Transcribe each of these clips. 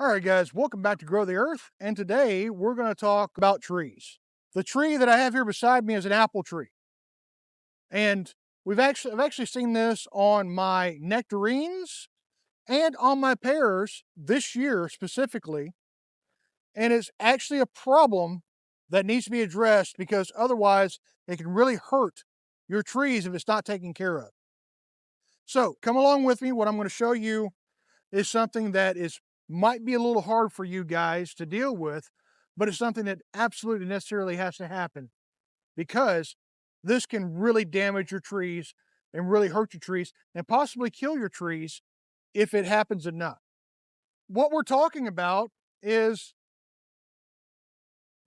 All right, guys, welcome back to Grow the Earth. And today we're going to talk about trees. The tree that I have here beside me is an apple tree. And I've actually seen this on my nectarines and on my pears this year specifically. And it's actually a problem that needs to be addressed because otherwise it can really hurt your trees if it's not taken care of. So come along with me. What I'm going to show you is something that is might be a little hard for you guys to deal with, but it's something that absolutely necessarily has to happen because this can really damage your trees and really hurt your trees and possibly kill your trees if it happens enough. What we're talking about is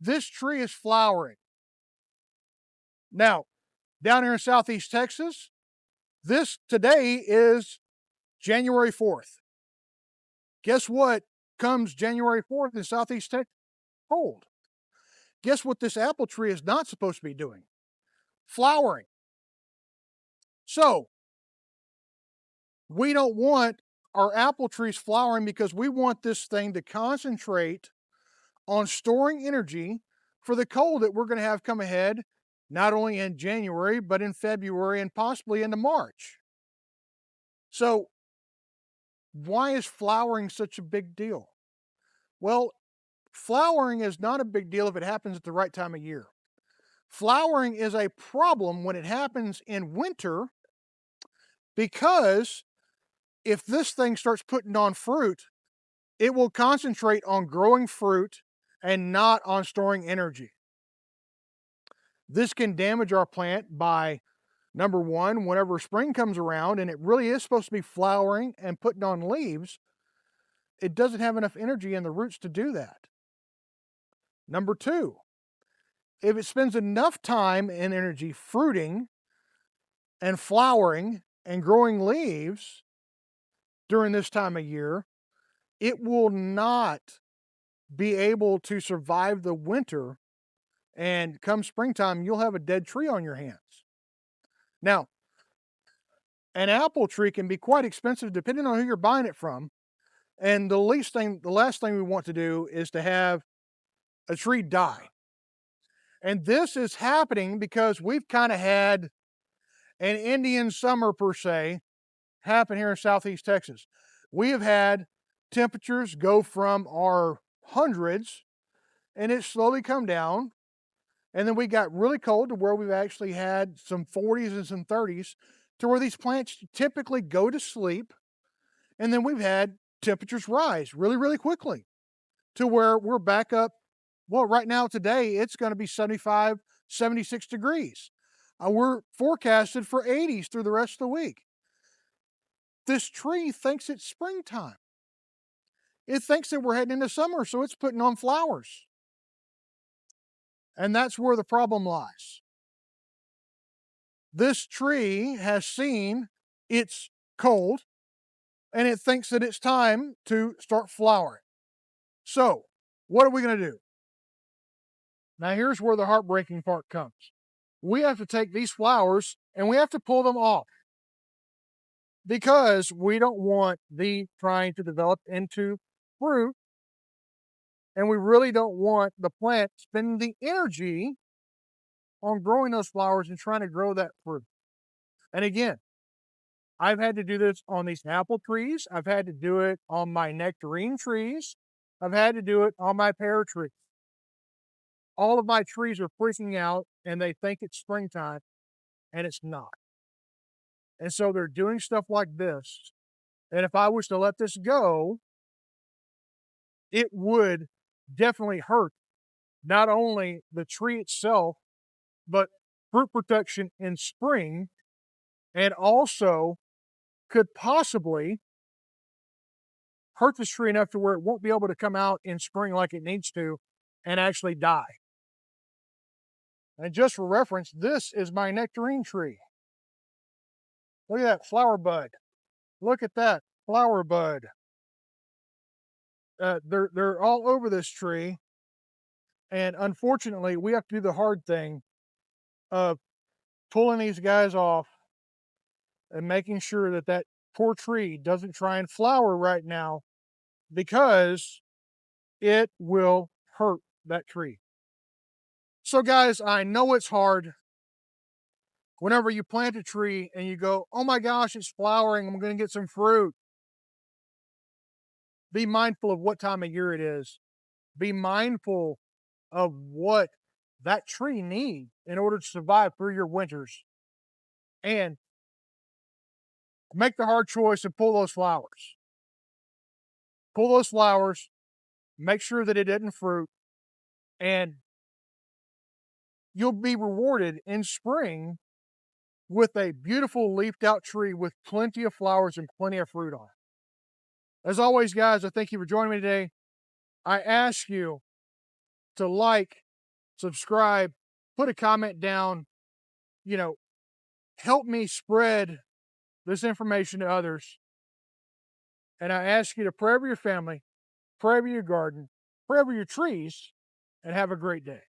this tree is flowering. Now, down here in Southeast Texas, this today is January 4th. Guess what comes January 4th in Southeast Texas? Cold. Guess what this apple tree is not supposed to be doing? Flowering. So, we don't want our apple trees flowering because we want this thing to concentrate on storing energy for the cold that we're going to have come ahead, not only in January, but in February and possibly into March. So, why is flowering such a big deal? Well, flowering is not a big deal if it happens at the right time of year. Flowering is a problem when it happens in winter because if this thing starts putting on fruit, it will concentrate on growing fruit and not on storing energy. This can damage our plant by number one, whenever spring comes around and it really is supposed to be flowering and putting on leaves, it doesn't have enough energy in the roots to do that. Number two, if it spends enough time and energy fruiting and flowering and growing leaves during this time of year, it will not be able to survive the winter. And come springtime, you'll have a dead tree on your hands. Now, an apple tree can be quite expensive depending on who you're buying it from. And the last thing we want to do is to have a tree die. And this is happening because we've kind of had an Indian summer, per se, happen here in Southeast Texas. We have had temperatures go from our hundreds and it slowly come down. And then we got really cold to where we've actually had some 40s and some 30s to where these plants typically go to sleep. And then we've had temperatures rise really, really quickly to where we're back up. Well, right now, today, it's going to be 75, 76 degrees. We're forecasted for 80s through the rest of the week. This tree thinks it's springtime. It thinks that we're heading into summer, so it's putting on flowers. And that's where the problem lies. This tree has seen it's cold and it thinks that it's time to start flowering. So, what are we going to do? Now, here's where the heartbreaking part comes. We have to take these flowers and we have to pull them off because we don't want the trying to develop into fruit. And we really don't want the plant spending the energy on growing those flowers and trying to grow that fruit. And again, I've had to do this on these apple trees. I've had to do it on my nectarine trees. I've had to do it on my pear tree. All of my trees are freaking out and they think it's springtime and it's not. And so they're doing stuff like this. And if I was to let this go, it would definitely hurt not only the tree itself, but fruit production in spring, and also could possibly hurt this tree enough to where it won't be able to come out in spring like it needs to and actually die. And just for reference, this is my nectarine tree. Look at that flower bud. Look at that flower bud. They're all over this tree, and unfortunately, we have to do the hard thing of pulling these guys off and making sure that that poor tree doesn't try and flower right now because it will hurt that tree. So, guys, I know it's hard whenever you plant a tree and you go, oh my gosh, it's flowering, I'm going to get some fruit. Be mindful of what time of year it is. Be mindful of what that tree needs in order to survive through your winters. And make the hard choice and pull those flowers. Pull those flowers, make sure that it doesn't fruit, and you'll be rewarded in spring with a beautiful leafed out tree with plenty of flowers and plenty of fruit on it. As always, guys, I thank you for joining me today. I ask you to like, subscribe, put a comment down, you know, help me spread this information to others. And I ask you to pray over your family, pray over your garden, pray over your trees, and have a great day.